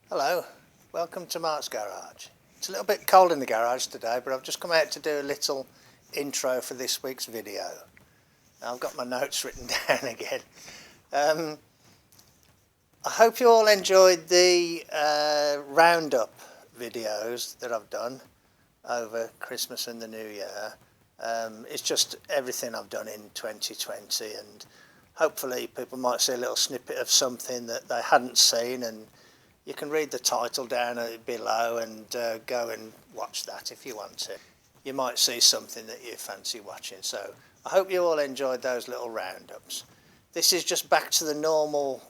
Hello, welcome to Mart's garage. It's a little bit cold in the garage today, but I've just come out to do a little intro for this week's video. Now, I've got my notes written down again. I hope you all enjoyed the roundup videos that I've done over Christmas and the New Year. It's just everything I've done in 2020, and hopefully people might see a little snippet of something that they hadn't seen, and you can read the title down below and go and watch that if you want to. You might see something that you fancy watching. So I hope you all enjoyed those little roundups. This is just back to the normal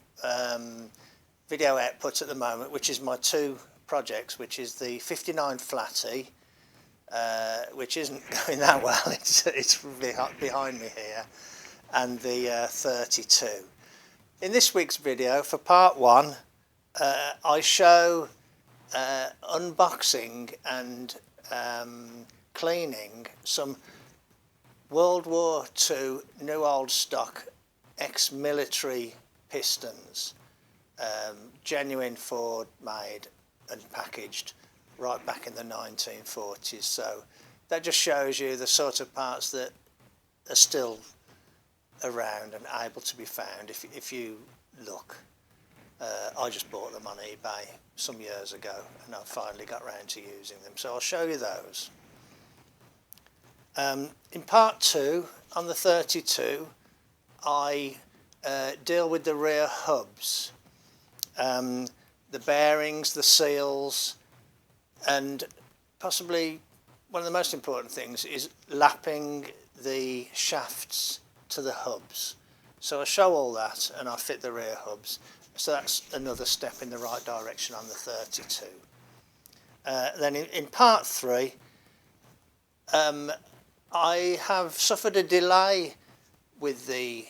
video output at the moment, which is my two projects, which is the 59 Flatty, which isn't going that well, it's behind me here, and the 32. In this week's video, for part one, I show unboxing and cleaning some World War II new old stock ex-military pistons, genuine Ford made and packaged right back in the 1940s. So that just shows you the sort of parts that are still around and able to be found if you look. I just bought them on eBay some years ago and I finally got round to using them, so I'll show you those. In part two, on the 32, I deal with the rear hubs, the bearings, the seals, and possibly one of the most important things is lapping the shafts to the hubs. So I show all that and I fit the rear hubs. So that's another step in the right direction on the 32. Then in part three, I have suffered a delay with the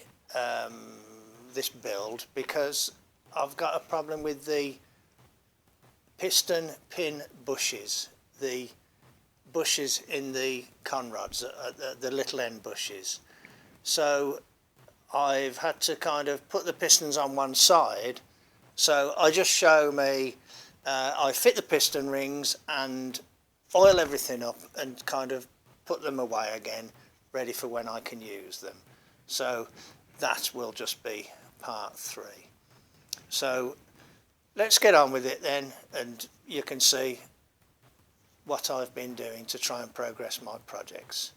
this build because I've got a problem with the piston pin bushes, the bushes in the conrods, the little end bushes. So I've had to kind of put the pistons on one side, so I just show me, I fit the piston rings and oil everything up and kind of put them away again, ready for when I can use them. So that will just be part three. So let's get on with it then, and you can see what I've been doing to try and progress my projects.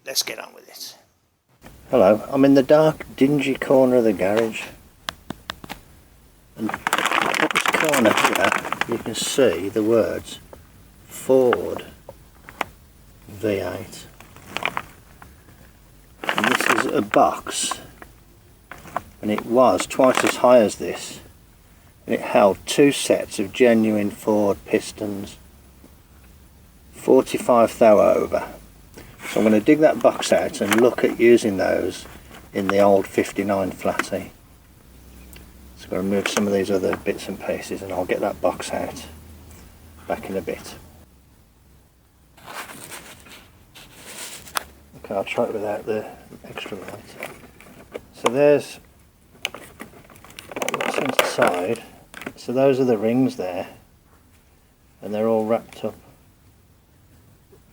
Let's get on with it. Hello, I'm in the dark, dingy corner of the garage, and up this corner here you can see the words Ford V8, and this is a box, and it was twice as high as this, and it held two sets of genuine Ford pistons, 45 thou over. So I'm going to dig that box out and look at using those in the old 59 Flatty. So I'm going to remove some of these other bits and pieces and I'll get that box out back in a bit. Okay, I'll try it without the extra light. So there's what's inside. So those are the rings there, and they're all wrapped up.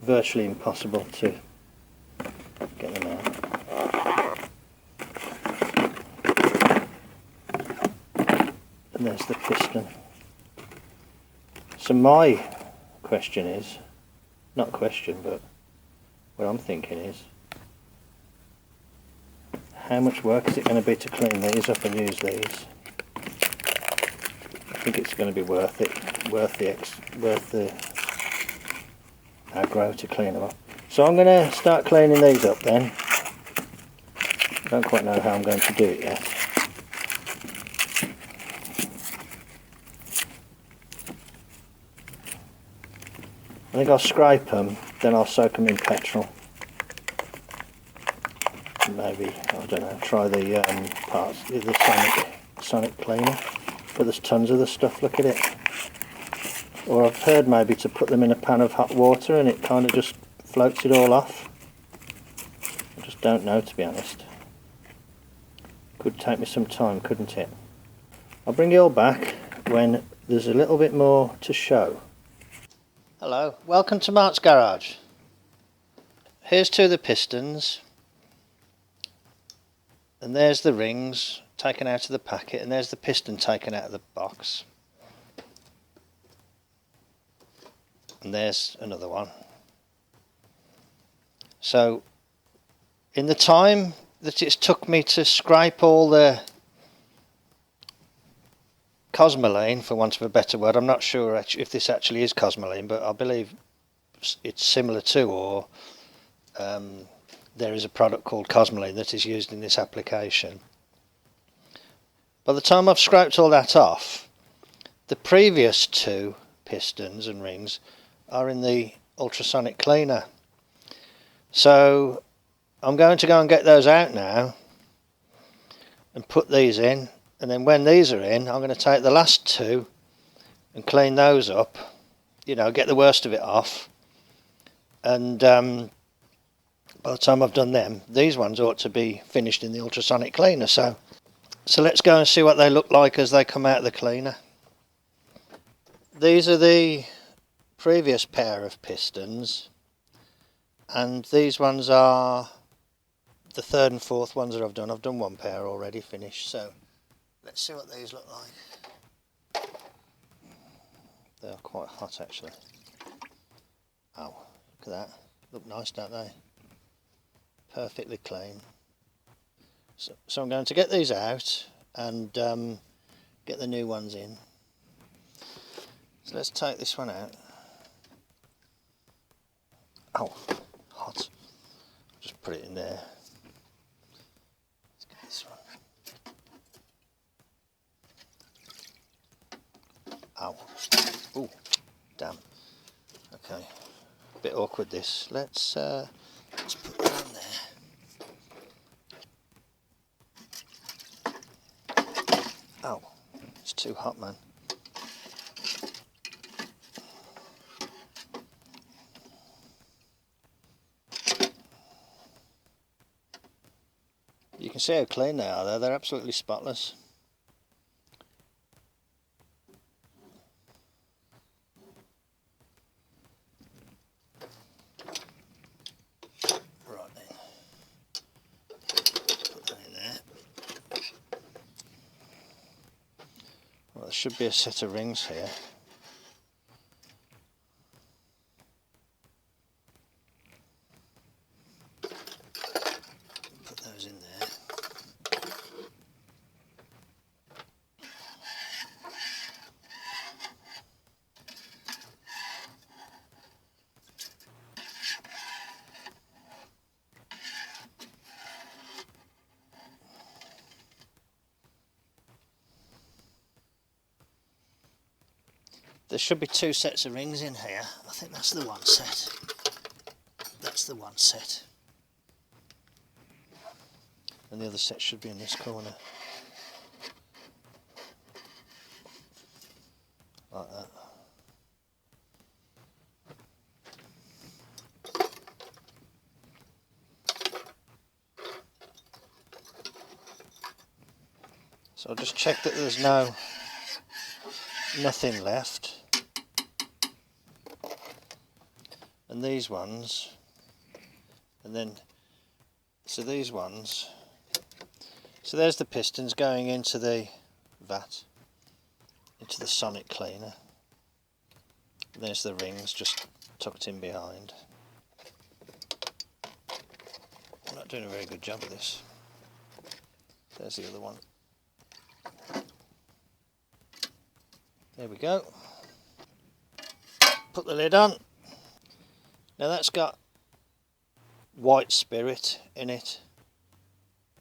Virtually impossible to get them out. And there's the piston. So my question is, not question, but what I'm thinking is, how much work is it going to be to clean these up and use these? I think it's going to be worth it, worth the aggro to clean them up. So I'm going to start cleaning these up then. I don't quite know how I'm going to do it yet. I think I'll scrape them, then I'll soak them in petrol. Maybe, I don't know, try the parts, the sonic cleaner. But there's tons of the stuff, look at it. Or I've heard maybe to put them in a pan of hot water and it kind of just floats it all off. I just don't know, to be honest. Could take me some time, couldn't it? I'll bring you all back when there's a little bit more to show. Hello, welcome to Mart's garage. Here's two of the pistons, and there's the rings taken out of the packet, and there's the piston taken out of the box, and there's another one. So in the time that it's took me to scrape all the cosmoline, for want of a better word, I'm not sure if this actually is cosmoline, but I believe it's similar to, or there is a product called cosmoline that is used in this application. By the time I've scraped all that off, the previous two pistons and rings are in the ultrasonic cleaner. So I'm going to go and get those out now and put these in, and then when these are in, I'm going to take the last two and clean those up, you know, get the worst of it off, and by the time I've done them, these ones ought to be finished in the ultrasonic cleaner. So let's go and see what they look like as they come out of the cleaner. These are the previous pair of pistons, and these ones are the third and fourth ones that I've done. I've done one pair already finished, so let's see what these look like. They are quite hot actually. Oh, look at that. Look nice, don't they? Perfectly clean. So I'm going to get these out and get the new ones in. So let's take this one out. Oh, hot. Just put it in there. Let's get this one. Ow. Ooh, damn. Okay. Bit awkward this. Let's put that in there. Oh, it's too hot, man. You can see how clean they are there. They're absolutely spotless. Right then. Put that in there. Well, there should be a set of rings here. Put those in there. There should be two sets of rings in here. I think that's the one set. That's the one set. And the other set should be in this corner. Like that. So I'll just check that there's nothing left. And these ones, and then, so these ones, so there's the pistons going into the vat, into the sonic cleaner. There's the rings just tucked in behind. I'm not doing a very good job of this. There's the other one. There we go. Put the lid on. Now that's got white spirit in it.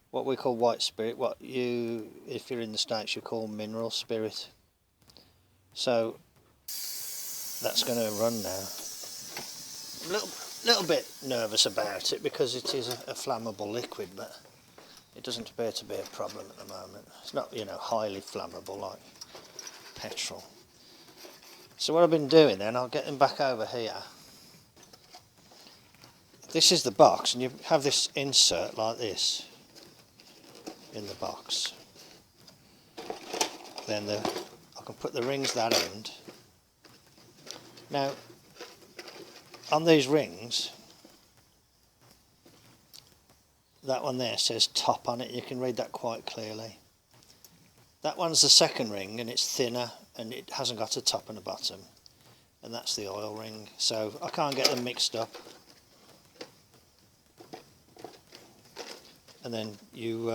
What we call white spirit, what you, if you're in the States, you call mineral spirit. So that's going to run now. I'm a little bit nervous about it because it is a flammable liquid, but it doesn't appear to be a problem at the moment. It's not, you know, highly flammable like petrol. So what I've been doing then, I'll get them back over here. This is the box, and you have this insert like this in the box. Then I'll I can put the rings that end. Now, on these rings, that one there says top on it. You can read that quite clearly. That one's the second ring, and it's thinner, and it hasn't got a top and a bottom. And that's the oil ring, so I can't get them mixed up. And then you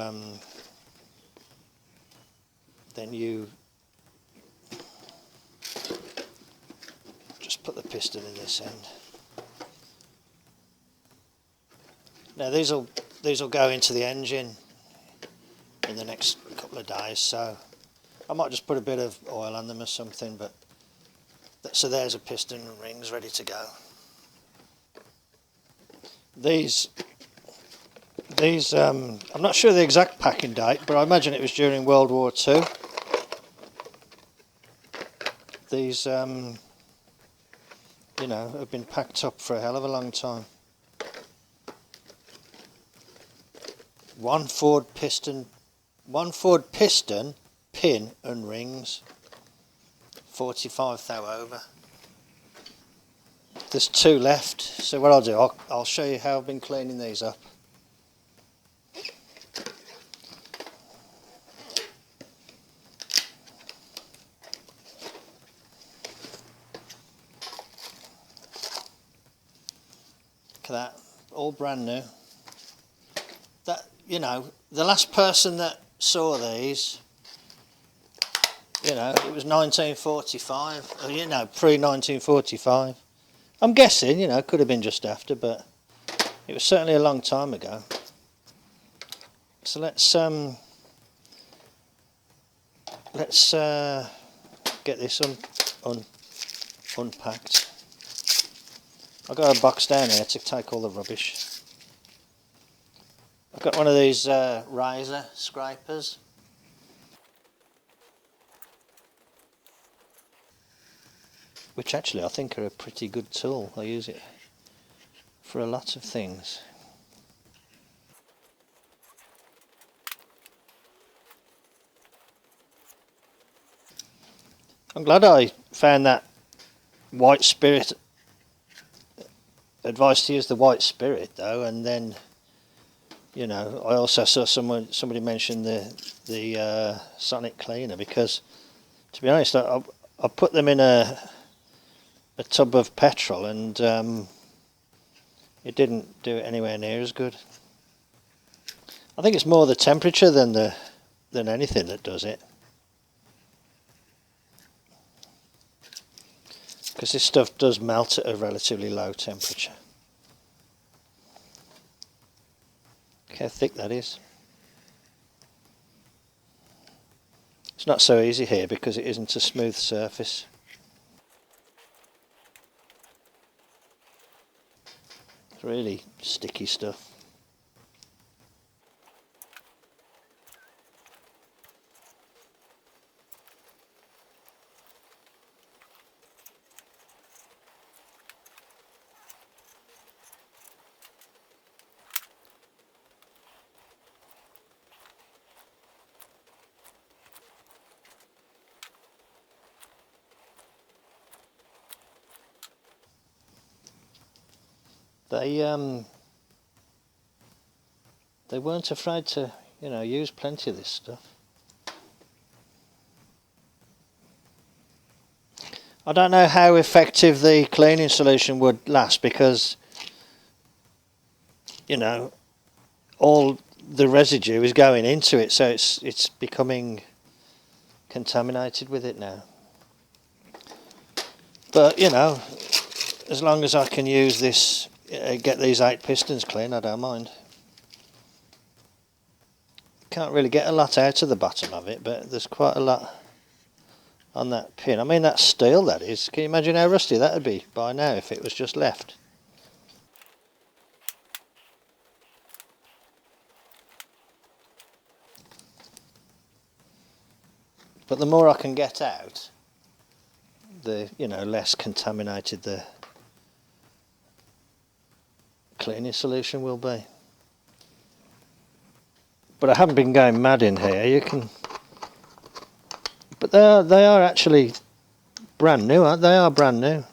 just put the piston in this end. Now these will go into the engine in the next couple of days, so I might just put a bit of oil on them or something. But so there's a piston and rings ready to go. These I'm not sure the exact packing date, but I imagine it was during World War II. These you know, have been packed up for a hell of a long time. One Ford piston, pin and rings, 45 thou over. There's two left, so what I'll do, I'll show you how I've been cleaning these up. Look at that, all brand new. That, you know, the last person that saw these, you know, it was 1945, or, you know, pre-1945. I'm guessing, you know, it could have been just after, but it was certainly a long time ago. So let's get this unpacked. I've got a box down here to take all the rubbish. I've got one of these razor scrapers. Which actually I think are a pretty good tool. I use it for a lot of things. I'm glad I found that white spirit. Advice to use the white spirit though, and then, you know, I also saw somebody mention the sonic cleaner, because to be honest, I put them in a tub of petrol, and it didn't do it anywhere near as good. I think it's more the temperature than anything that does it, because this stuff does melt at a relatively low temperature. Look how thick that is. It's not so easy here because it isn't a smooth surface. It's really sticky stuff. They weren't afraid to, you know, use plenty of this stuff. I don't know how effective the cleaning solution would last, because, you know, all the residue is going into it, so it's becoming contaminated with it now. But, you know, as long as I can use this, get these 8 pistons clean, I don't mind. Can't really get a lot out of the bottom of it, but there's quite a lot on that pin. I mean, that's steel, that is. Can you imagine how rusty that would be by now if it was just left? But the more I can get out, the, you know, less contaminated the cleaning solution will be. But I haven't been going mad in here. You can But they are actually brand new, aren't they? They are brand new.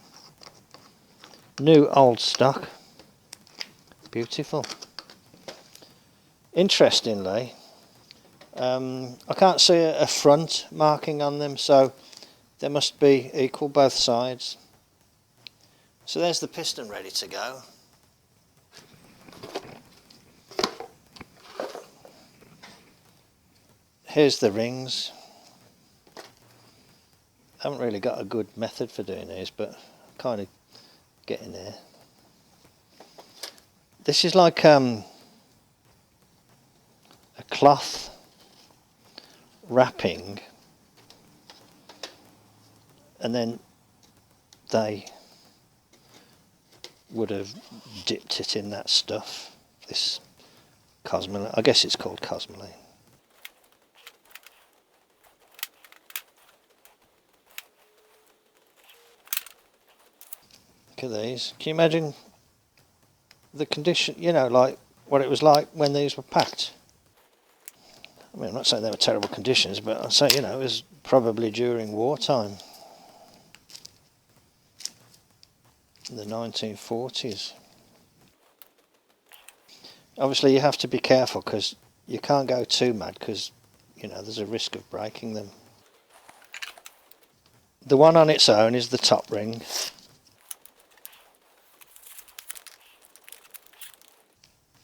New old stock. Beautiful. Interestingly, I can't see a front marking on them, so they must be equal both sides. So there's the piston ready to go. Here's the rings. I haven't really got a good method for doing these, but kind of getting there. This is like a cloth wrapping, and then they would have dipped it in that stuff. This cosmoline, I guess it's called cosmoline. Look at these. Can you imagine the condition, you know, like what it was like when these were packed? I mean, I'm not saying they were terrible conditions, but I'd say, you know, it was probably during wartime. In the 1940s. Obviously you have to be careful because you can't go too mad because, you know, there's a risk of breaking them. The one on its own is the top ring.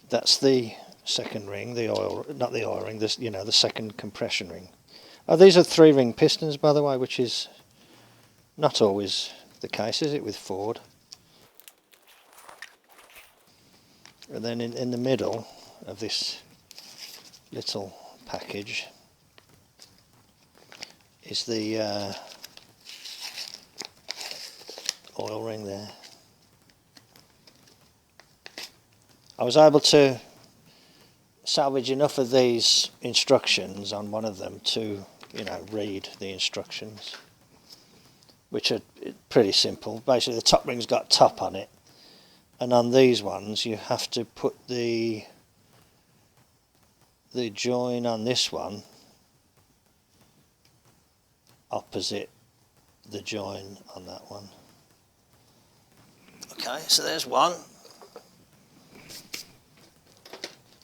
That's the second ring, the oil, not the oil ring, this, you know, the second compression ring. Oh, these are 3-ring pistons, by the way, which is not always the case, is it, with Ford? And then in the middle of this little package is the oil ring there. I was able to salvage enough of these instructions on one of them to, you know, read the instructions, which are pretty simple. Basically the top ring's got top on it, and on these ones you have to put the join on this one opposite the join on that one. Okay, so there's one.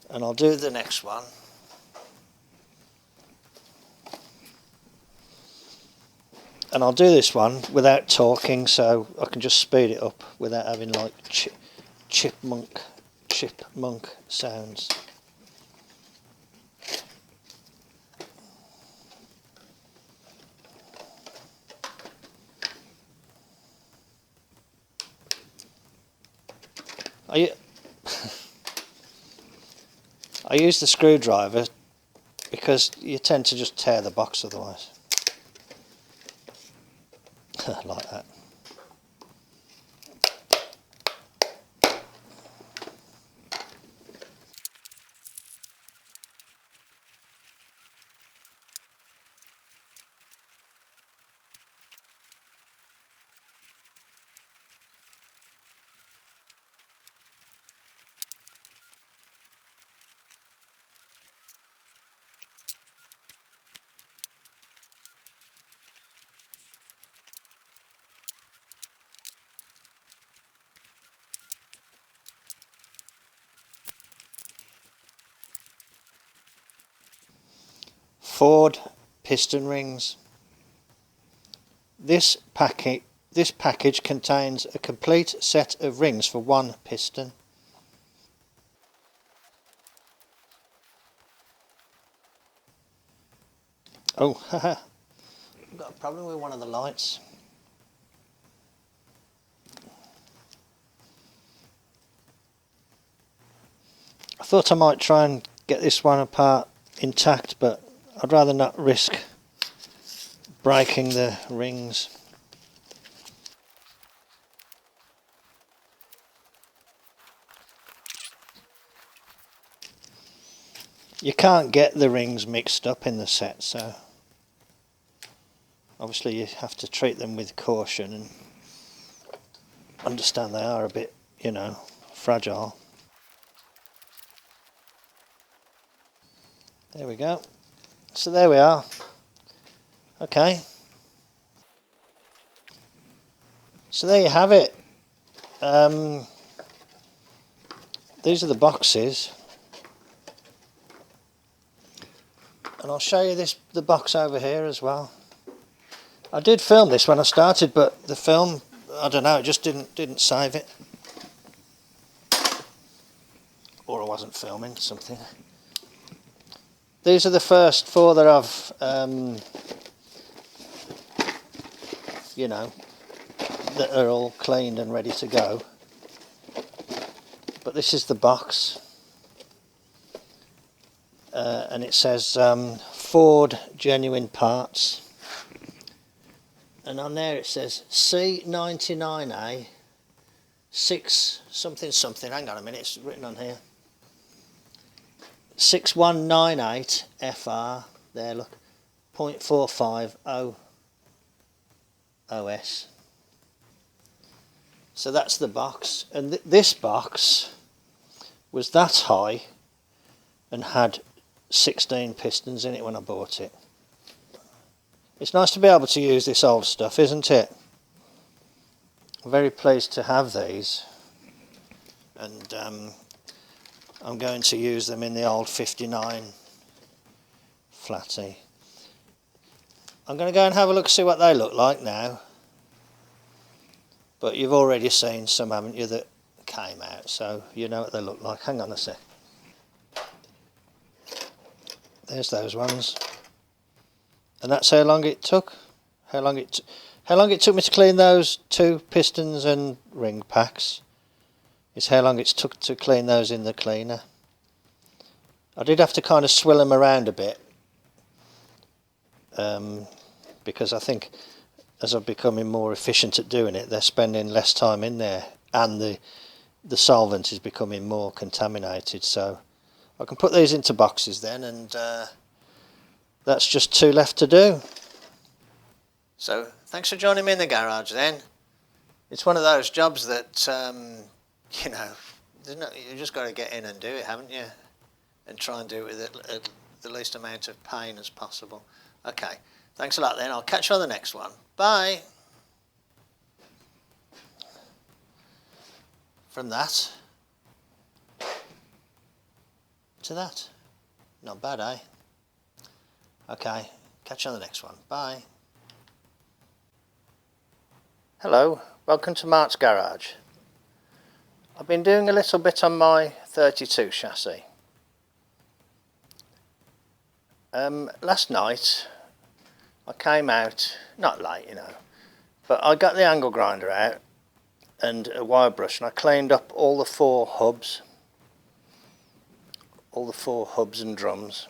And I'll do the next one. And I'll do this one without talking, so I can just speed it up without having like chipmunk sounds. I use the screwdriver because you tend to just tear the box otherwise. Like that. Ford piston rings. This package contains a complete set of rings for one piston. Oh, haha. I've got a problem with one of the lights. I thought I might try and get this one apart intact, but I'd rather not risk breaking the rings. You can't get the rings mixed up in the set, so obviously you have to treat them with caution and understand they are a bit, you know, fragile. There we go. So there we are. Okay, so there you have it. These are the boxes, and I'll show you the box over here as well. I did film this when I started, but the film, I don't know, it just didn't save it, or I wasn't filming something. These are the first 4 that I've you know, that are all cleaned and ready to go. But this is the box, and it says Ford genuine parts, and on there it says C99A 6 something something. Hang on a minute, it's written on here. 6198 FR. There, look, 0.45 OS. So that's the box, and this box was that high and had 16 pistons in it when I bought it. It's nice to be able to use this old stuff, isn't it? I'm very pleased to have these, and I'm going to use them in the old 59 Flatty. I'm going to go and have a look, see what they look like now. But you've already seen some, haven't you, that came out, so you know what they look like. Hang on a sec. There's those ones. And that's how long it took. How long it took me to clean those 2 pistons and ring packs. Is how long it took to clean those in the cleaner. I did have to kind of swill them around a bit, because I think as I'm becoming more efficient at doing it, they're spending less time in there, and the solvent is becoming more contaminated. So I can put these into boxes then, and that's just 2 left to do. So thanks for joining me in the garage then. It's one of those jobs that you know, you just got to get in and do it, haven't you? And try and do it with the least amount of pain as possible. Okay, thanks a lot then. I'll catch you on the next one. Bye. From that to that. Not bad, eh? Okay, catch you on the next one. Bye. Hello, welcome to Mart's Garage. I've been doing a little bit on my 32 chassis. Last night I came out, not late, you know, but I got the angle grinder out and a wire brush, and I cleaned up all the 4 hubs, and drums,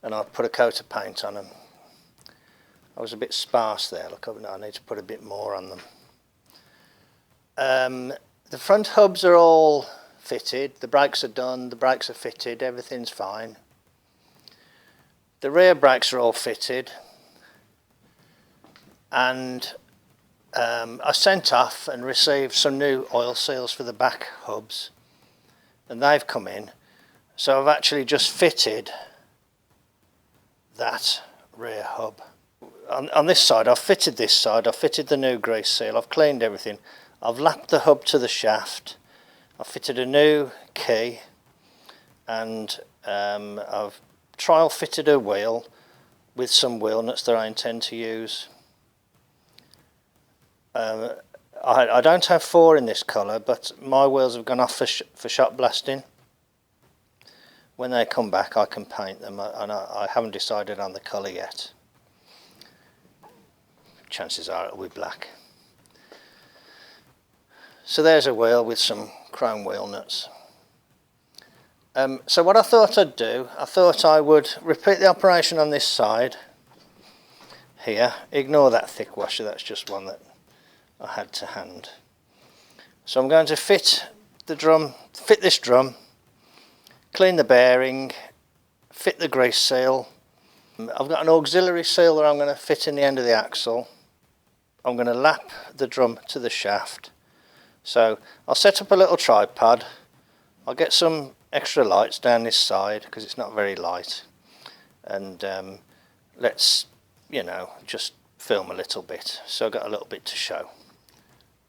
and I put a coat of paint on them. I was a bit sparse there, look, I need to put a bit more on them. The front hubs are all fitted, the brakes are done, the brakes are fitted, everything's fine. The rear brakes are all fitted, and I sent off and received some new oil seals for the back hubs, and they've come in. So I've actually just fitted that rear hub. On this side, I've fitted this side, I've fitted the new grease seal, I've cleaned everything. I've lapped the hub to the shaft, I've fitted a new key, and I've trial fitted a wheel with some wheel nuts that I intend to use. I don't have 4 in this colour, but my wheels have gone off for shot blasting. When they come back I can paint them, and I haven't decided on the colour yet. Chances are it'll be black. So there's a wheel with some chrome wheel nuts. So what I thought I'd do, I thought I would repeat the operation on this side here. Ignore that thick washer, that's just one that I had to hand. So I'm going to fit this drum, clean the bearing, fit the grease seal. I've got an auxiliary seal that I'm going to fit in the end of the axle. I'm going to lap the drum to the shaft. So I'll set up a little tripod. I'll get some extra lights down this side because it's not very light, and let's you know, just film a little bit, so I got a little bit to show.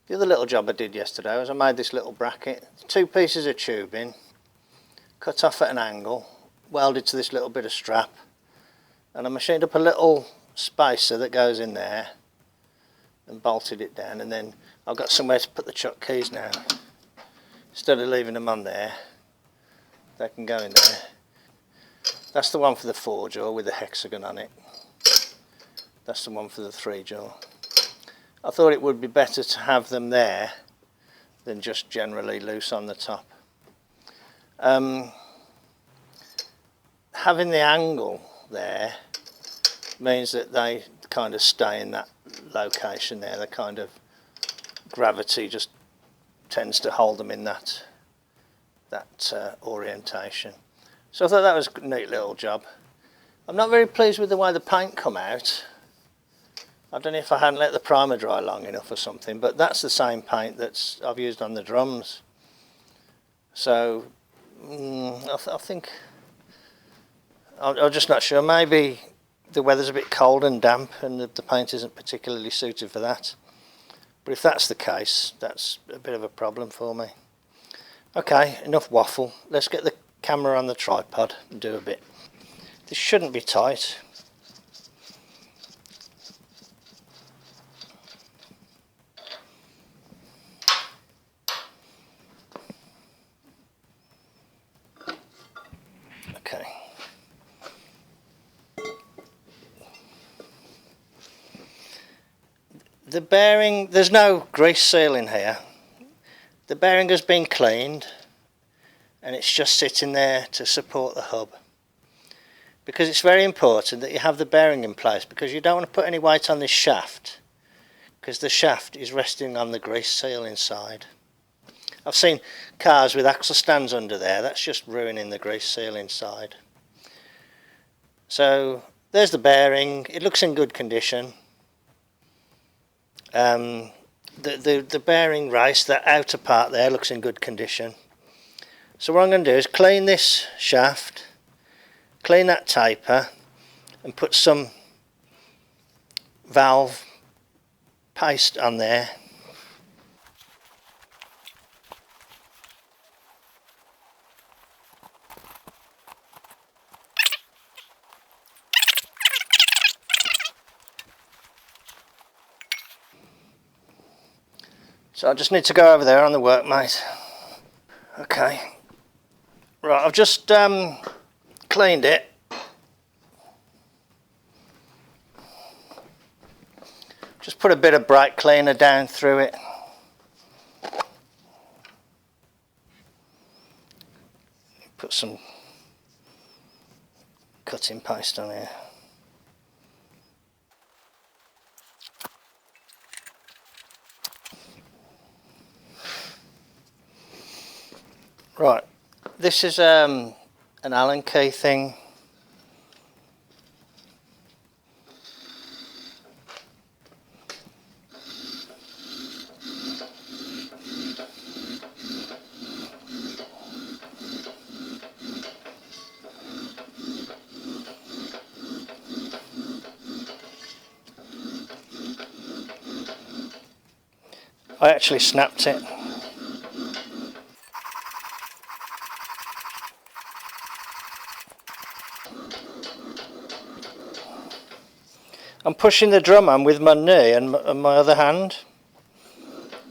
The other little job I did yesterday was I made this little bracket, 2 pieces of tubing, cut off at an angle, welded to this little bit of strap, and I machined up a little spacer that goes in there and bolted it down, and then I've got somewhere to put the chuck keys now. Instead of leaving them on there, they can go in there. That's the one for the 4-jaw with the hexagon on it. That's the one for the 3-jaw. I thought it would be better to have them there than just generally loose on the top. Having the angle there means that they kind of stay in that location there. The kind of gravity just tends to hold them in that orientation. So I thought that was a neat little job. I'm not very pleased with the way the paint come out. I don't know if I hadn't let the primer dry long enough or something, but that's the same paint that I've used on the drums. So I think I'm just not sure. Maybe the weather's a bit cold and damp and the paint isn't particularly suited for that. But if that's the case, that's a bit of a problem for me. Okay, enough waffle. Let's get the camera on the tripod and do a bit. This shouldn't be tight. Okay. The bearing, there's no grease seal in here. The bearing has been cleaned and it's just sitting there to support the hub. Because it's very important that you have the bearing in place, because you don't want to put any weight on this shaft, because the shaft is resting on the grease seal inside. I've seen cars with axle stands under there. That's just ruining the grease seal inside. So there's the bearing. It looks in good condition. The bearing race, that outer part there, looks in good condition. So what I'm going to do is clean this shaft, clean that taper, and put some valve paste on there. So I just need to go over there on the workmate. Okay. Right, I've just cleaned it. Just put a bit of brake cleaner down through it. Put some cutting paste on here. Right, this is an Allen key thing. I actually snapped it. I'm pushing the drum on with my knee and my other hand,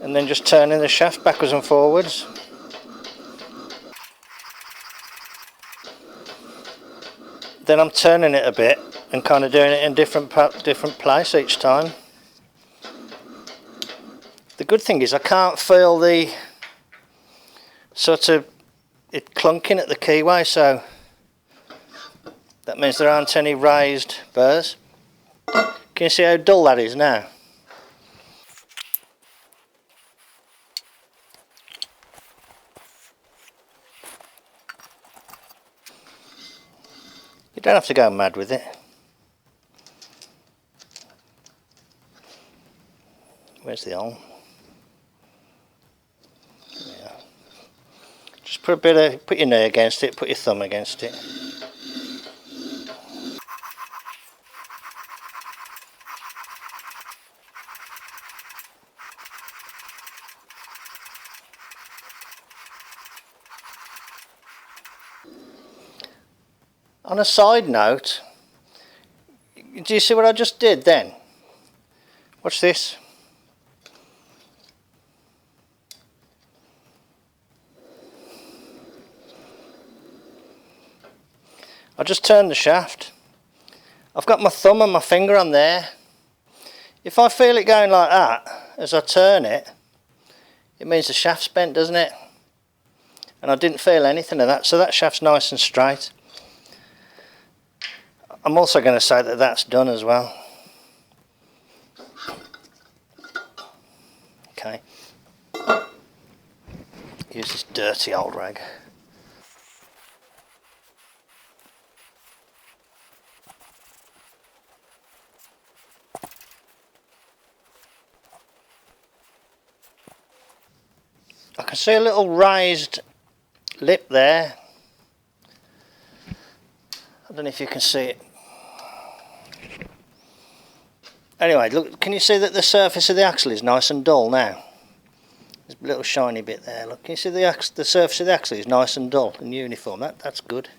and then just turning the shaft backwards and forwards. Then I'm turning it a bit and kind of doing it in different place each time. The good thing is I can't feel the sort of it clunking at the keyway, so that means there aren't any raised burrs. Can you see how dull that is now? You don't have to go mad with it. Where's the hole? Yeah. Just put your knee against it, put your thumb against it. On a side note, do you see what I just did then? Watch this. I just turned the shaft. I've got my thumb and my finger on there. If I feel it going like that as I turn it, it means the shaft's bent, doesn't it? And I didn't feel anything of that, so that shaft's nice and straight. I'm also going to say that that's done as well. Okay. Use this dirty old rag. I can see a little raised lip there. I don't know if you can see it. Anyway, look, can you see that the surface of the axle is nice and dull now? There's a little shiny bit there. Look, can you see the surface of the axle is nice and dull and uniform? That's good.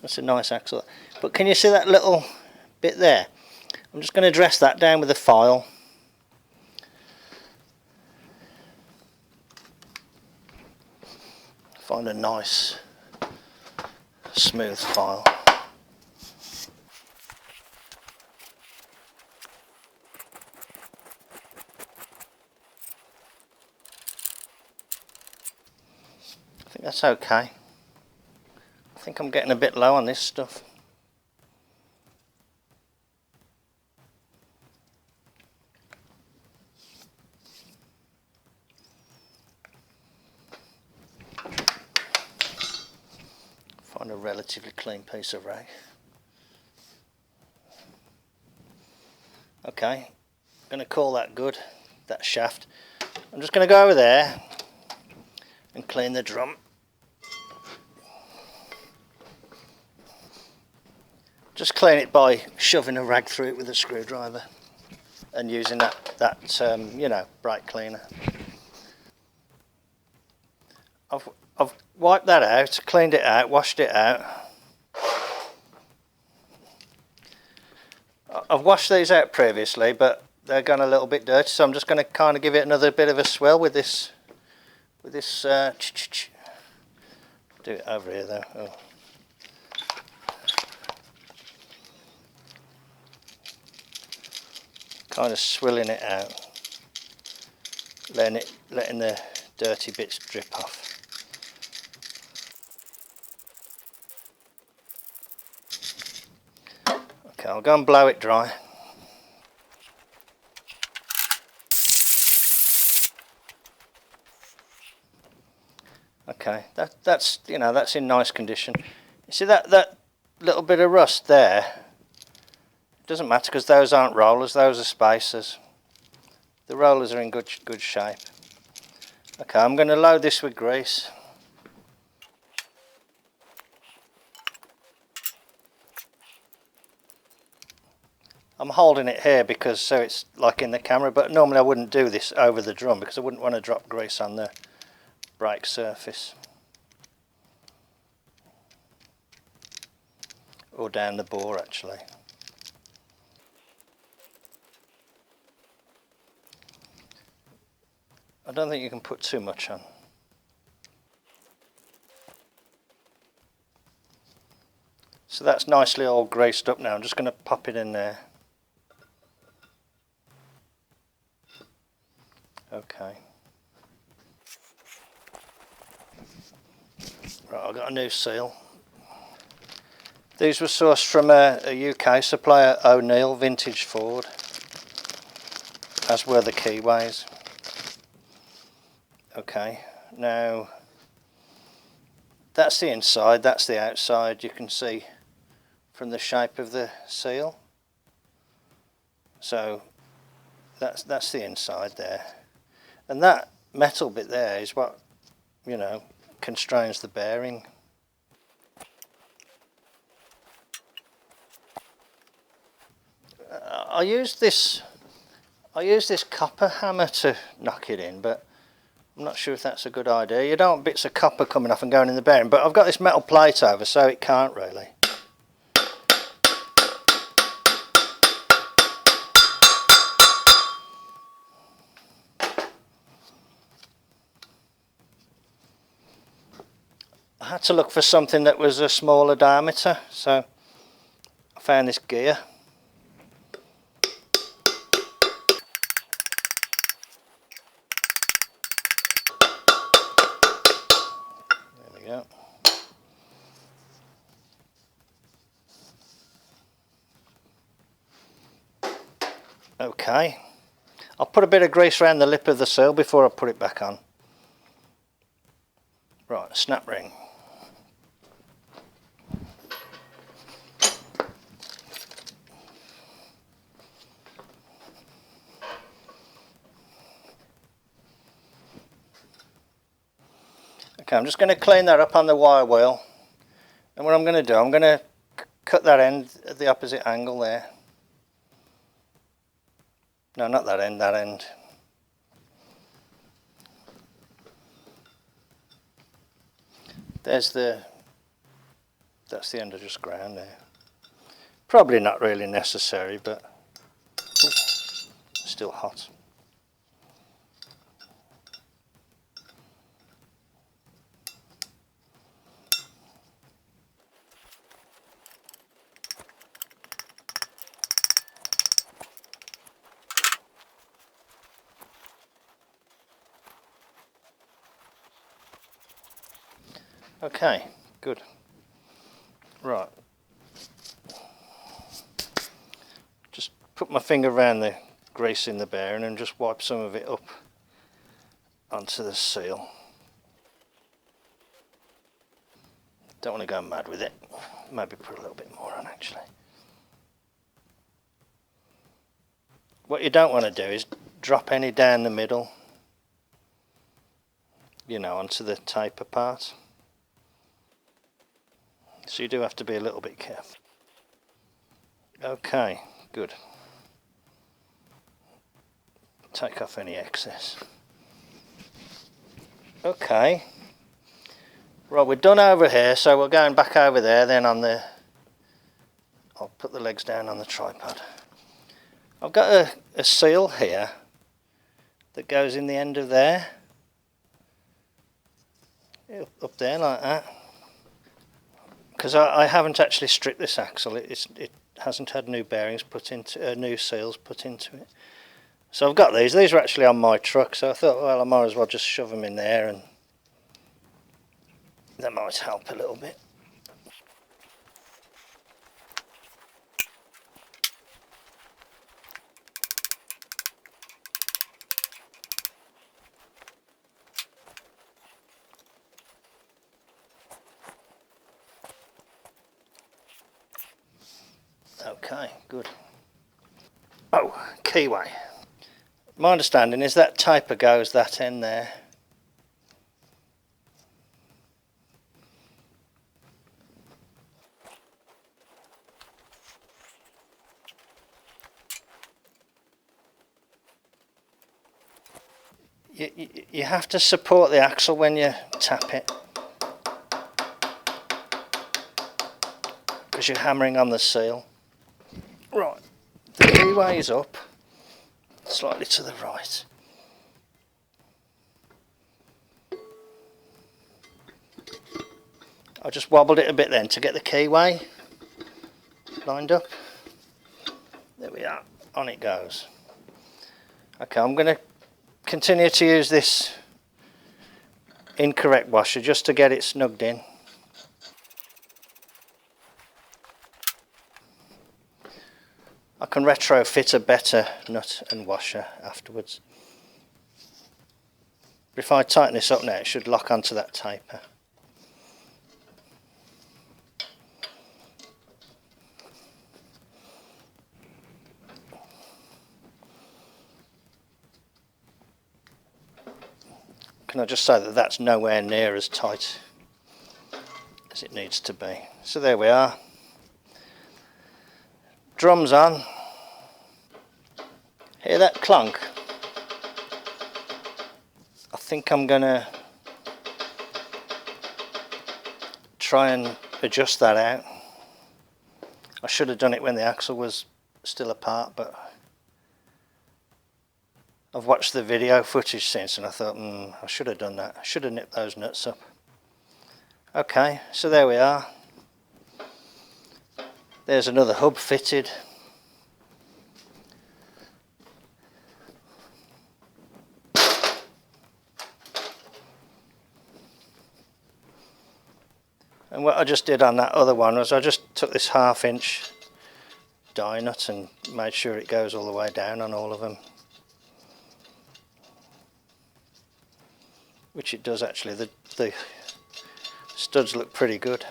That's a nice axle. But can you see that little bit there? I'm just going to dress that down with a file. Find a nice smooth file. I think that's okay. I think I'm getting a bit low on this stuff. Find a relatively clean piece of rag. Okay, I'm going to call that good, that shaft. I'm just going to go over there and clean the drum. Just clean it by shoving a rag through it with a screwdriver and using that you know, brake cleaner. I've wiped that out, cleaned it out, washed it out. I've washed these out previously, but they're gone a little bit dirty, so I'm just going to kind of give it another bit of a swell with this. Do it over here though. Oh. Kind of swilling it out, letting the dirty bits drip off. Okay, I'll go and blow it dry. Okay, that's you know, that's in nice condition. You see that little bit of rust there? It doesn't matter because those aren't rollers, those are spacers. The rollers are in good shape. Okay, I'm going to load this with grease. I'm holding it here because so it's like in the camera, but normally I wouldn't do this over the drum because I wouldn't want to drop grease on the brake surface or down the bore actually. I don't think you can put too much on. So that's nicely all greased up now. I'm just going to pop it in there. Okay. Right, I've got a new seal. These were sourced from a UK supplier, O'Neill Vintage Ford, as were the keyways. Okay, now that's the inside, that's the outside. You can see from the shape of the seal. So that's the inside there. And that metal bit there is what, you know, constrains the bearing. I used this copper hammer to knock it in, but I'm not sure if that's a good idea. You don't want bits of copper coming off and going in the bearing, but I've got this metal plate over, so it can't really. had to look for something that was a smaller diameter, so I found this gear. There we go. Okay, I'll put a bit of grease around the lip of the seal before I put it back on. Right, a snap ring. Okay, I'm just going to clean that up on the wire wheel, and what I'm going to do, I'm going to cut that end at the opposite angle there. No, not that end, that end. That's the end I just ground there. Probably not really necessary, but ooh, still hot. Okay, good. Right. Just put my finger around the grease in the bearing and just wipe some of it up onto the seal. Don't want to go mad with it. Maybe put a little bit more on actually. What you don't want to do is drop any down the middle, you know, onto the taper part. So you do have to be a little bit careful. Okay, good. Take off any excess. Okay. Right, we're done over here, so we're going back over there then on the... I'll put the legs down on the tripod. I've got a seal here that goes in the end of there. Up there like that. Because I haven't actually stripped this axle, it hasn't had new bearings put into, new seals put into it. So I've got these are actually on my truck, so I thought, well, I might as well just shove them in there and that might help a little bit. Okay, good. Oh, keyway. My understanding is that taper goes that end there. You have to support the axle when you tap it, because you're hammering on the seal. Right, the keyway is up, slightly to the right. I just wobbled it a bit then to get the keyway lined up. There we are, on it goes. Okay, I'm going to continue to use this incorrect washer just to get it snugged in. I can retrofit a better nut and washer afterwards. But if I tighten this up now, it should lock onto that taper. Can I just say that that's nowhere near as tight as it needs to be. So there we are. Drums on. Hear that clunk? I think I'm going to try and adjust that out. I should have done it when the axle was still apart, but I've watched the video footage since and I thought, I should have done that. I should have nipped those nuts up. Okay, so there we are. There's another hub fitted. And what I just did on that other one was I just took this 1/2 inch die nut and made sure it goes all the way down on all of them. Which it does actually, the studs look pretty good.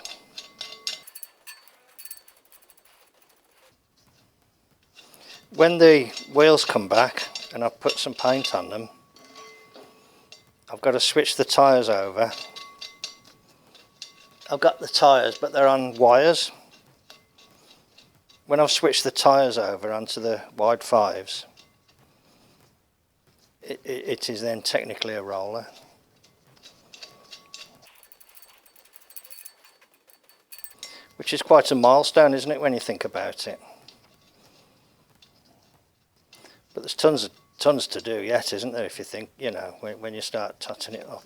When the wheels come back and I've put some paint on them, I've got to switch the tyres over. I've got the tyres but they're on wires. When I've switched the tyres over onto the WWII-5s, it is then technically a roller. Which is quite a milestone, isn't it, when you think about it? But there's tons to do yet, isn't there, if you think, you know, when you start totting it up.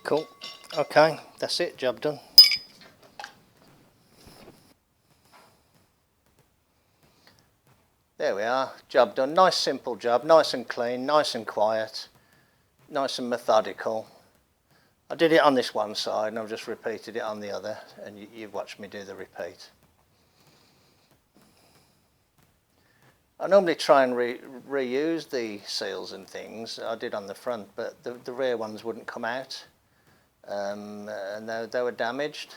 Cool. Okay, that's it, job done. There we are, job done. Nice simple job, nice and clean, nice and quiet, nice and methodical. I did it on this one side and I've just repeated it on the other, and you've watched me do the repeat. I normally try and reuse the seals and things. I did on the front, but the rear ones wouldn't come out, and they were damaged.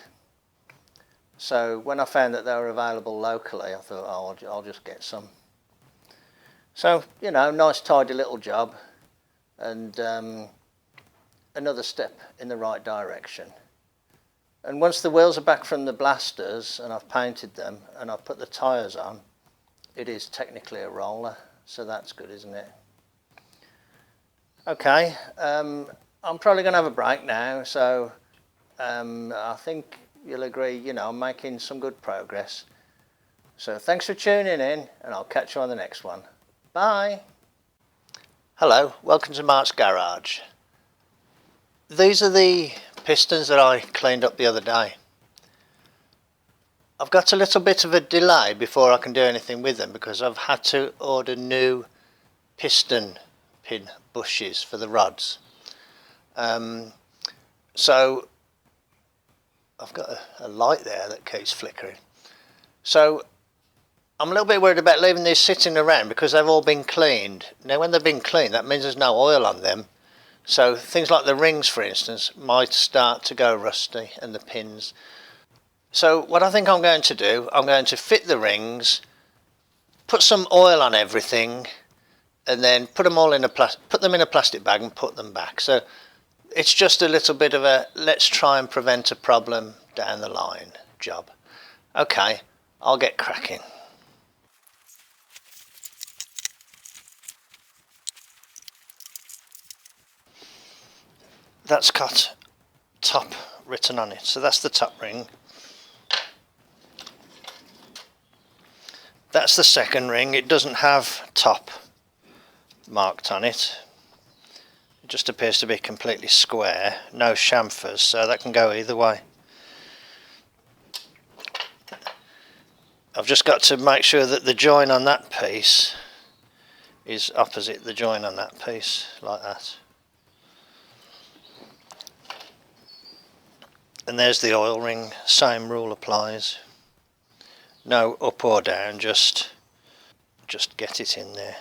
So when I found that they were available locally, I thought, oh, I'll just get some. So, you know, nice tidy little job, and another step in the right direction. And once the wheels are back from the blasters and I've painted them and I've put the tyres on, it is technically a roller, so that's good, isn't it? Okay, I'm probably going to have a break now, so I think you'll agree, you know, I'm making some good progress. So thanks for tuning in, and I'll catch you on the next one. Bye. Hello, welcome to Mart's Garage. These are the pistons that I cleaned up the other day. I've got a little bit of a delay before I can do anything with them because I've had to order new piston pin bushes for the rods. So I've got a light there that keeps flickering. So I'm a little bit worried about leaving these sitting around because they've all been cleaned. Now when they've been cleaned, that means there's no oil on them. So things like the rings, for instance, might start to go rusty, and the pins. So what I think I'm going to do, I'm going to fit the rings, put some oil on everything, and then put them all in a plastic bag and put them back. So it's just a little bit of a let's try and prevent a problem down the line job. Okay, I'll get cracking. That's got top written on it, so that's the top ring. That's the second ring. It doesn't have top marked on it. It just appears to be completely square, no chamfers, so that can go either way. I've just got to make sure that the join on that piece is opposite the join on that piece, like that. And there's the oil ring, same rule applies. No up or down, just get it in there.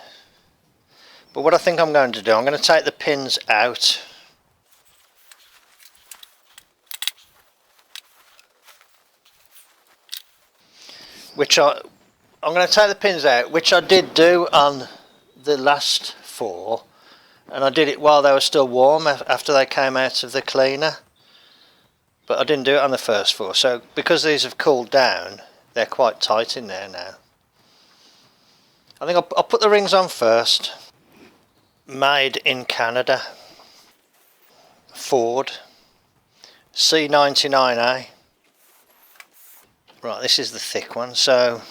But what I think I'm going to do, I'm going to take the pins out. I'm going to take the pins out, which I did do on the last 4, and I did it while they were still warm after they came out of the cleaner. But I didn't do it on the first 4, so because these have cooled down, they're quite tight in there now. I think I'll put the rings on first. Made in Canada. Ford. C99A. Right, this is the thick one, so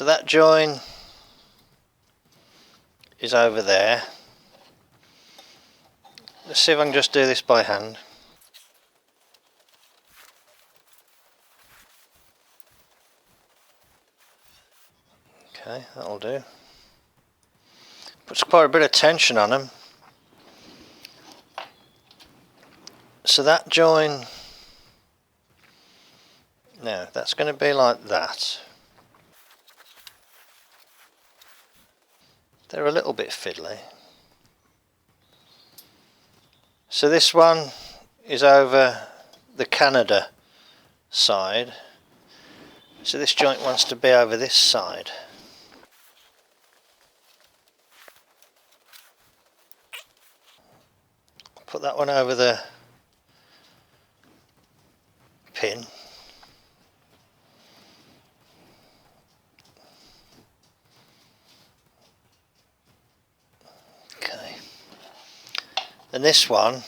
that join is over there. Let's see if I can just do this by hand. Okay, that'll do. Puts quite a bit of tension on them. So that join, now that's going to be like that. They're a little bit fiddly. So this one is over the Canada side. So this joint wants to be over this side. Put that one over the pin. Okay. And this one,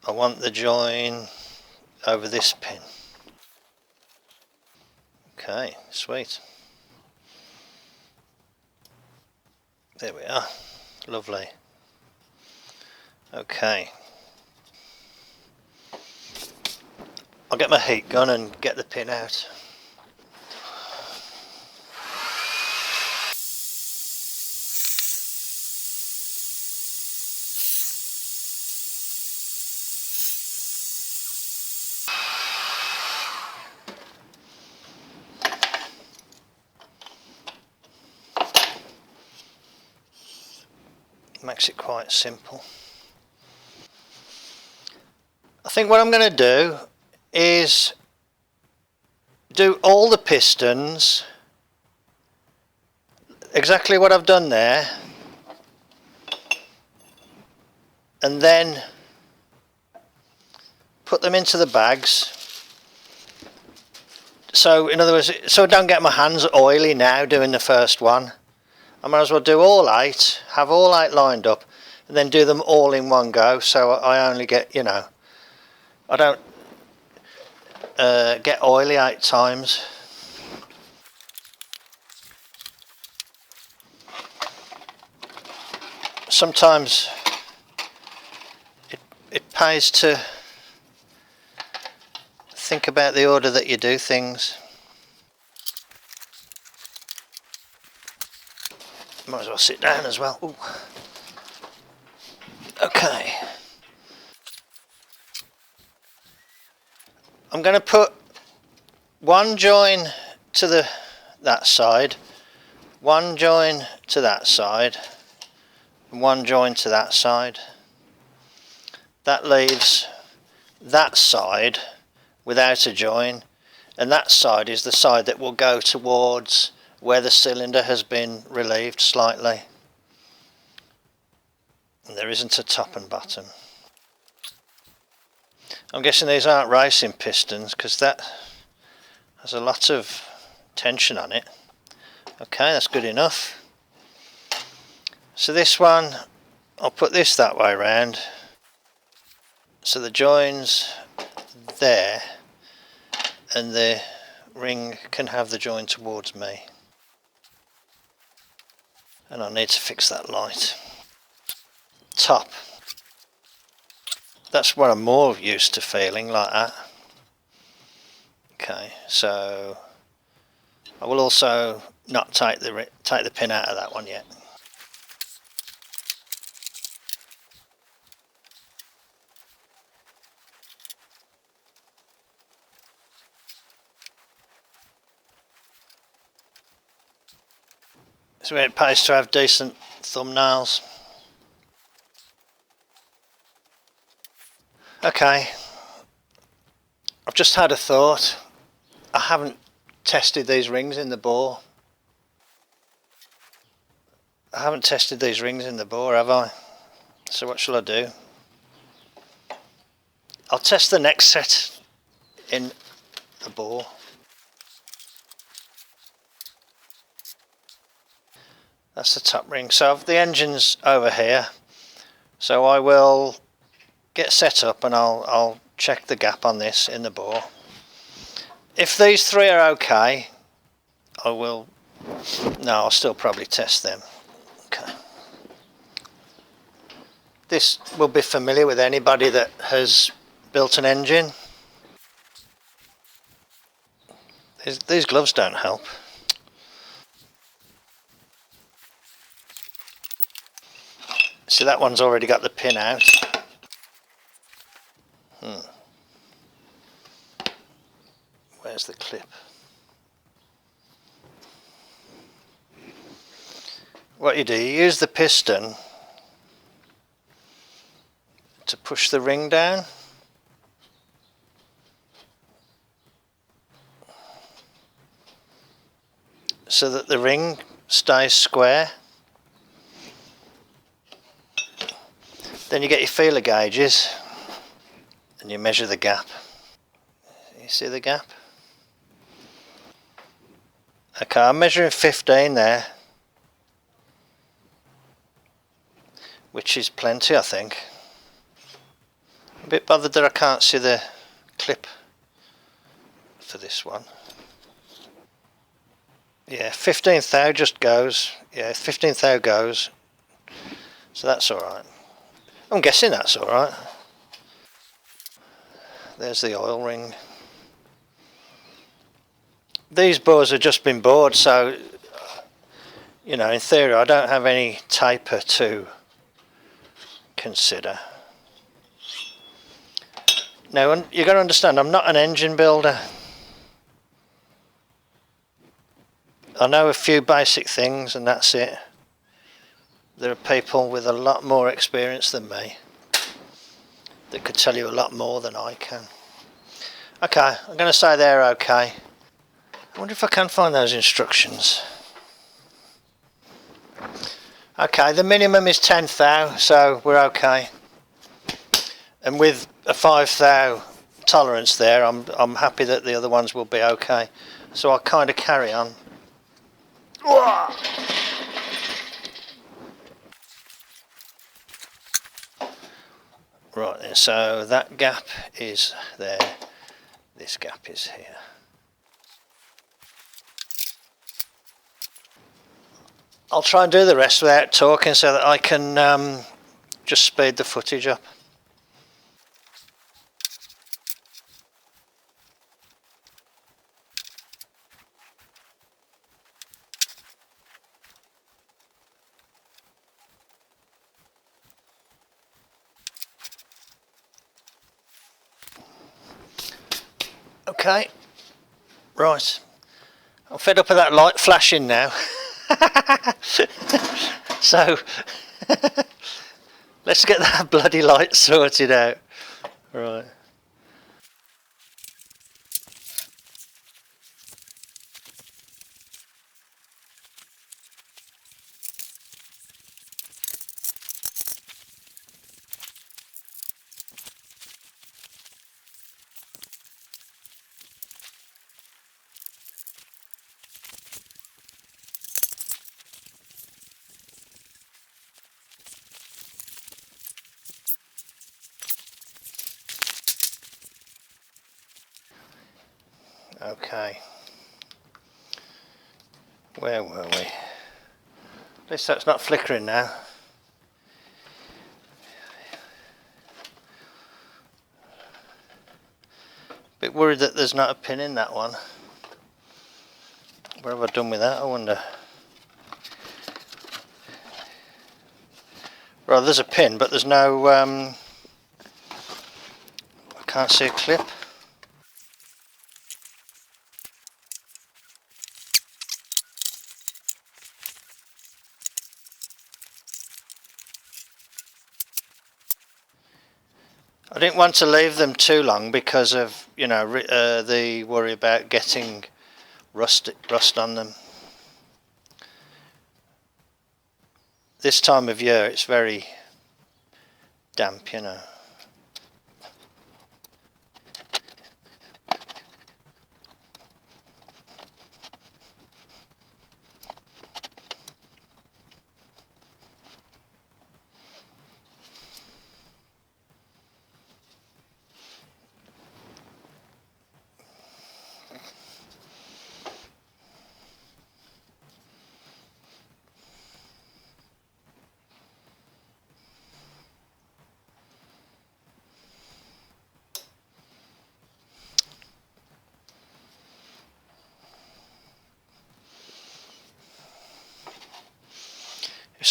I want the join over this pin. Okay, sweet. There we are. Lovely. Okay. I'll get my heat gun and get the pin out. Makes it quite simple. I think what I'm going to do is do all the pistons exactly what I've done there, and then put them into the bags. So in other words, so I don't get my hands oily now doing the first one, I might as well do all 8, have all 8 lined up, and then do them all in one go, so I only get, you know, I don't get oily 8 times. Sometimes it pays to think about the order that you do things. Might as well sit down as well. Ooh. Okay. I'm going to put one join to that side, one join to that side, and one join to that side. That leaves that side without a join, and that side is the side that will go towards where the cylinder has been relieved slightly. And there isn't a top and bottom. I'm guessing these aren't racing pistons because that has a lot of tension on it. Okay, that's good enough. So this one, I'll put this that way round, so the join's there and the ring can have the join towards me. And I need to fix that light. Top. That's what I'm more used to feeling, like that. Okay, so I will also not take the pin out of that one yet. So it pays to have decent thumbnails. Okay, I've just had a thought. I haven't tested these rings in the bore. I haven't tested these rings in the bore, have I? So what shall I do? I'll test the next set in the bore. That's the top ring. So the engine's over here, so I will get set up and I'll check the gap on this in the bore. If these 3 are okay, I'll still probably test them. Okay. This will be familiar with anybody that has built an engine. These gloves don't help. See, that one's already got the pin out. Where's the clip? What you do, you use the piston to push the ring down. So that the ring stays square. Then you get your feeler gauges and you measure the gap. You see the gap? Okay, I'm measuring 15 there, which is plenty, I think. A bit bothered that I can't see the clip for this one. Yeah, 15th thou just goes. Yeah, 15th thou goes. So that's alright. I'm guessing that's alright. There's the oil ring. These bores have just been bored, so, you know, in theory I don't have any taper to consider. Now, you've got to understand, I'm not an engine builder. I know a few basic things and that's it. There are people with a lot more experience than me that could tell you a lot more than I can. Okay, I'm going to say they're okay. I wonder if I can find those instructions. Okay, the minimum is 10 thou, so we're okay. And with a 5 thou tolerance there, I'm happy that the other ones will be okay. So I'll kind of carry on. Right then, so that gap is there, this gap is here. I'll try and do the rest without talking so that I can just speed the footage up. Okay, right, I'm fed up with that light flashing now. So let's get that bloody light sorted out. Right. Okay, where were we? At least that's not flickering now. Bit worried that there's not a pin in that one. What have I done with that, I wonder? Right, there's a pin, but there's no, I can't see a clip. I didn't want to leave them too long because of, you know, the worry about getting rust on them. This time of year it's very damp, you know.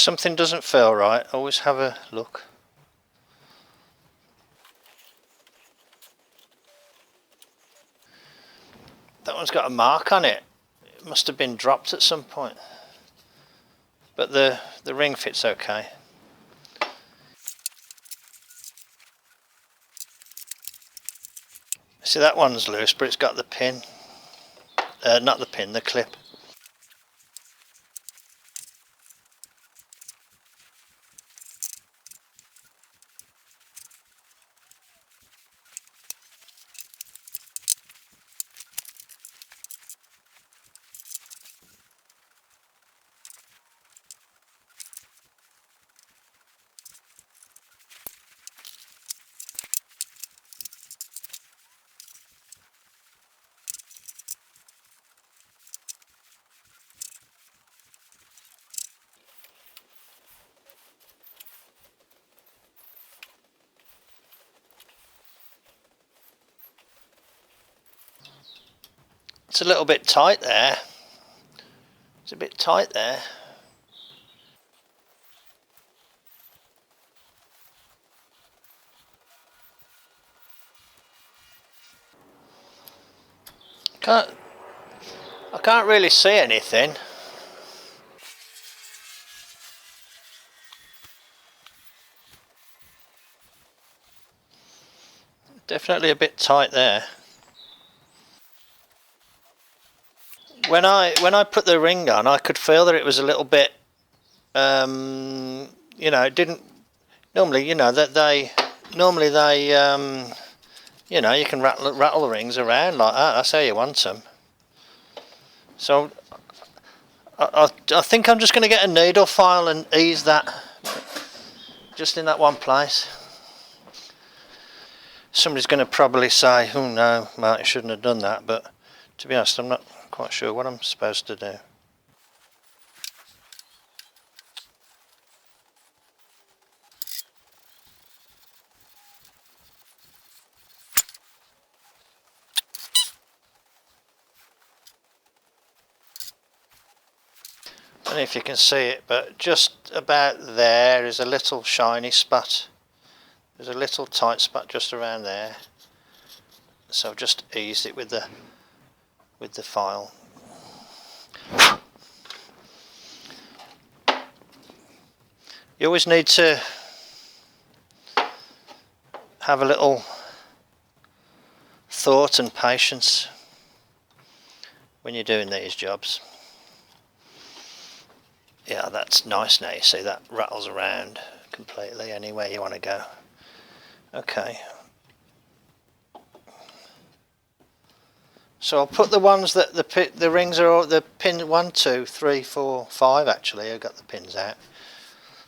something doesn't feel right, always have a look. That one's got a mark on it. It must have been dropped at some point. But the ring fits okay. See, that one's loose, but it's got the pin. Not the pin, the clip. It's a little bit tight there. It's a bit tight there. I can't really see anything. Definitely a bit tight there. When I put the ring on, I could feel that it was a little bit, you know, it didn't. Normally, you know, that they you know, you can rattle the rings around like that. That's how you want them. So I think I'm just going to get a needle file and ease that just in that one place. Somebody's going to probably say, oh no, Mart, you shouldn't have done that, but to be honest, I'm not quite sure what I'm supposed to do. I don't know if you can see it, but just about there is a little shiny spot. There's a little tight spot just around there. So I've just eased it with the file. You always need to have a little thought and patience when you're doing these jobs. Yeah, that's nice now, you see that rattles around completely anywhere you want to go. Okay. So I'll put the ones that the rings are all, the pin 1, 2, 3, 4, 5 actually, I've got the pins out.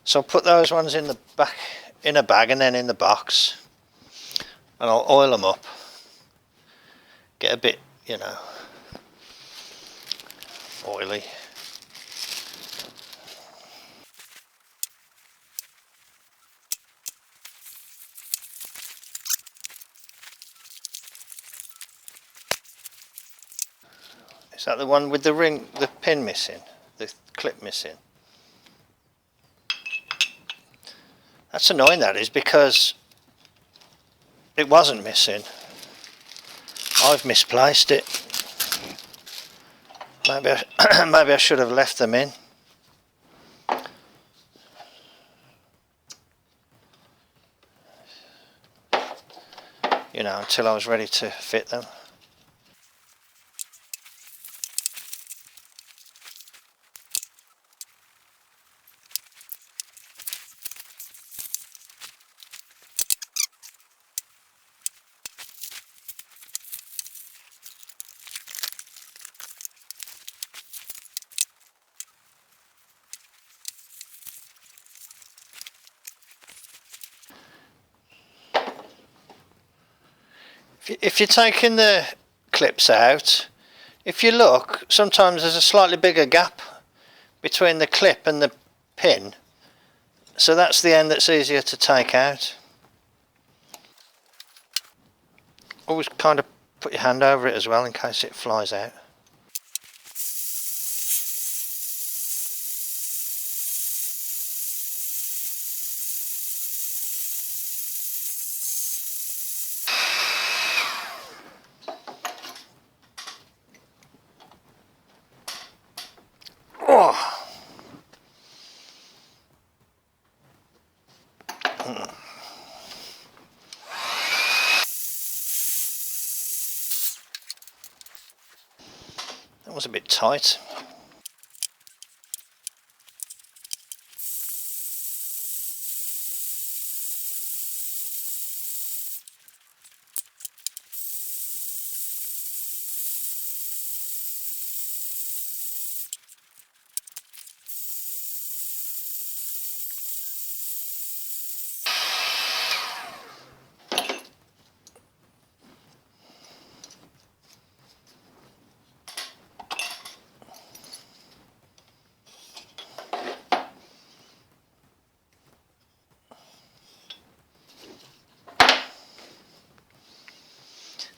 So I'll put those ones in the back, in a bag and then in the box. And I'll oil them up. Get a bit, you know, oily. Is that the one with the ring, the pin missing, the clip missing? That's annoying, that is, because it wasn't missing. I've misplaced it. Maybe I should have left them in. You know, until I was ready to fit them. If you're taking the clips out, if you look, sometimes there's a slightly bigger gap between the clip and the pin, so that's the end that's easier to take out. Always kind of put your hand over it as well in case it flies out. That was a bit tight.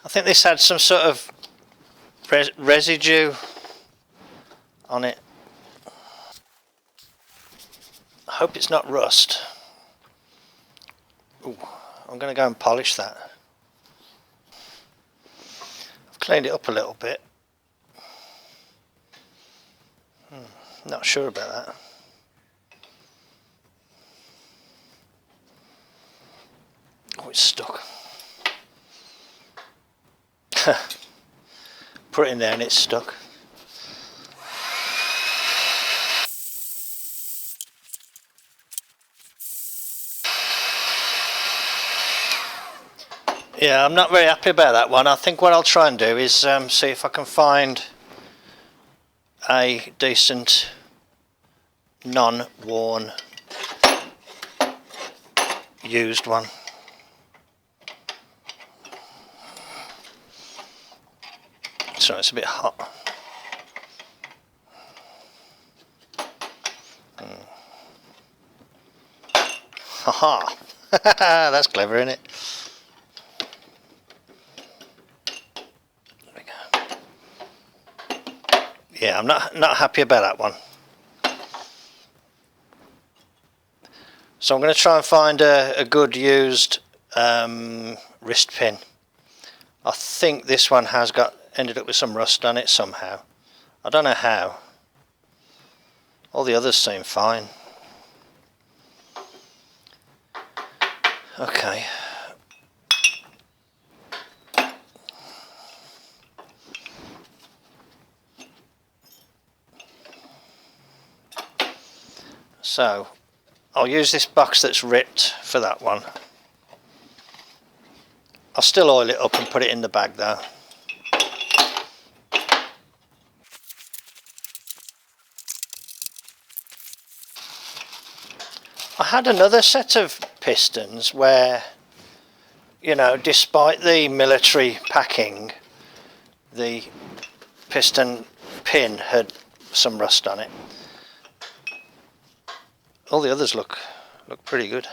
I think this had some sort of residue on it. I hope it's not rust. Ooh, I'm going to go and polish that. I've cleaned it up a little bit. Not sure about that. Oh, it's stuck. Put it in there and it's stuck. Yeah, I'm not very happy about that one. I think what I'll try and do is see if I can find a decent non-worn used one. So it's a bit hot. Haha, that's clever, isn't it? There we go. Yeah, I'm not happy about that one. So I'm going to try and find a good used wrist pin. I think this one has ended up with some rust on it somehow. I don't know how. All the others seem fine. Okay. So I'll use this box that's ripped for that one. I'll still oil it up and put it in the bag though. I had another set of pistons where, you know, despite the military packing, the piston pin had some rust on it. All the others look pretty good.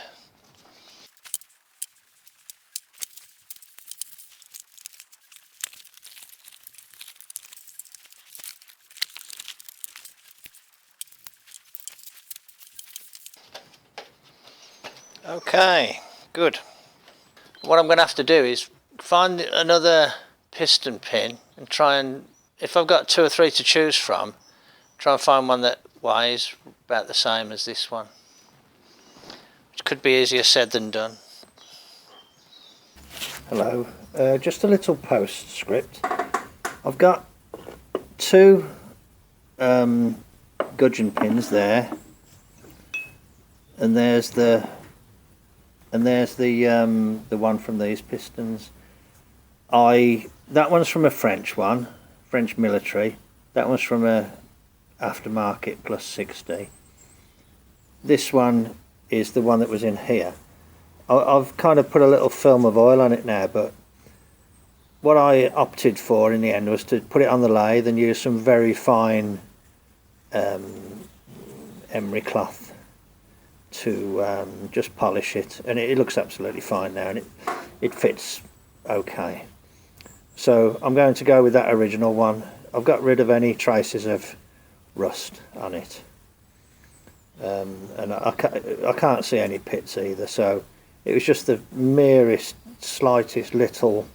Okay, good. What I'm going to have to do is find another piston pin and try and, if I've got 2 or 3 to choose from, try and find one that weighs about the same as this one, which could be easier said than done. Hello, just a little postscript. I've got 2 gudgeon pins there, and there's the one from these pistons. That one's from a French one, French military. That one's from a aftermarket plus 60. This one is the one that was in here. I've kind of put a little film of oil on it now, but what I opted for in the end was to put it on the lathe and use some very fine emery cloth to just polish it, and it looks absolutely fine now, and it fits okay. So I'm going to go with that original one. I've got rid of any traces of rust on it, and I can't see any pits either, so it was just the merest, slightest little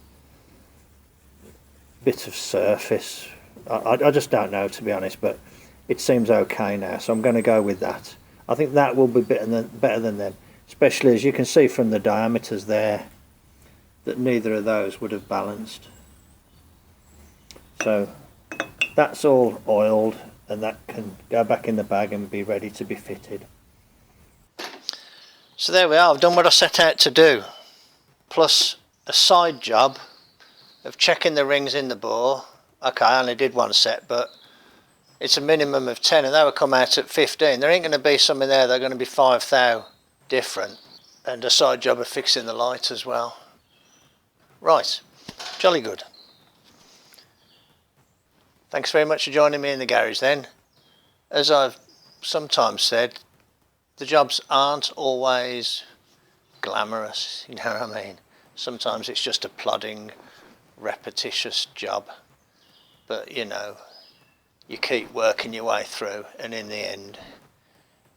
bit of surface. I just don't know, to be honest, but it seems okay now, so I'm going to go with that. I think that will be better than them, especially as you can see from the diameters there that neither of those would have balanced. So that's all oiled, and that can go back in the bag and be ready to be fitted. So there we are, I've done what I set out to do, plus a side job of checking the rings in the bore. Okay, I only did one set, but it's a minimum of 10 and they will come out at 15. There ain't going to be some in there that are going to be 5 thou different. And a side job of fixing the light as well. Right, jolly good. Thanks very much for joining me in the garage then. As I've sometimes said, the jobs aren't always glamorous, you know what I mean? Sometimes it's just a plodding, repetitious job. But you know, you keep working your way through and in the end,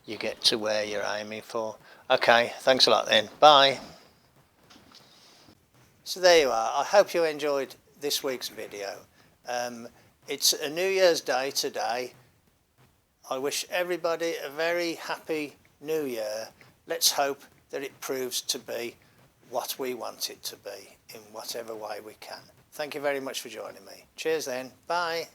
you get to where you're aiming for. Okay, thanks a lot then. Bye. So there you are. I hope you enjoyed this week's video. It's a New Year's Day today. I wish everybody a very happy New Year. Let's hope that it proves to be what we want it to be in whatever way we can. Thank you very much for joining me. Cheers then. Bye.